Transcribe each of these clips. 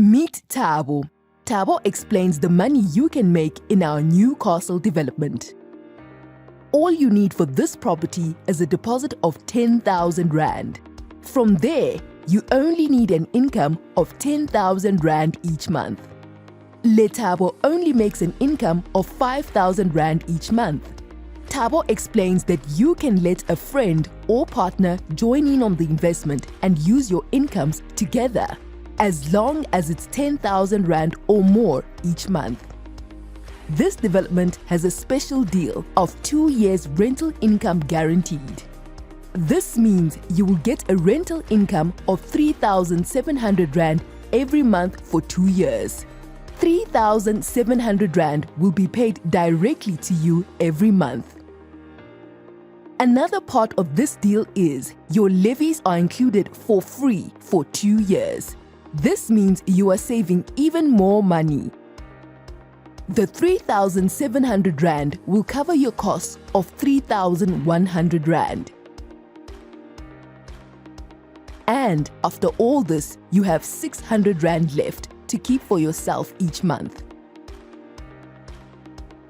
Meet 𝗏𝗏. 𝗏𝗏 explains the money you can make in our new castle development. All you need for this property is a deposit of 10,000 Rand. From there, you only need an income of 10,000 Rand each month. 𝗏𝗏 only makes an income of 5,000 Rand each month. 𝗏𝗏 explains that you can let a friend or partner join in on the investment and use your incomes together, as long as it's 10,000 Rand or more each month. This development has a special deal of 2 years rental income guaranteed. This means you will get a rental income of 3,700 Rand every month for 2 years. 3,700 Rand will be paid directly to you every month. Another part of this deal is your levies are included for free for 2 years. This means you are saving even more money. The 3,700 Rand will cover your costs of 3,100 Rand. And after all this, you have 600 Rand left to keep for yourself each month.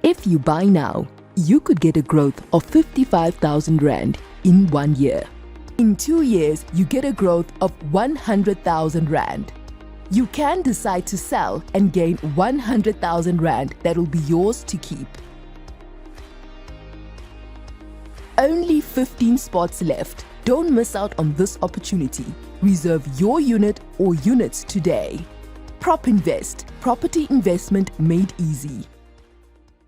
If you buy now, you could get a growth of 55,000 Rand in 1 year. In 2 years, you get a growth of 100,000 Rand. You can decide to sell and gain 100,000 Rand that will be yours to keep. Only 15 spots left. Don't miss out on this opportunity. Reserve your unit or units today. PropInvest, property investment made easy.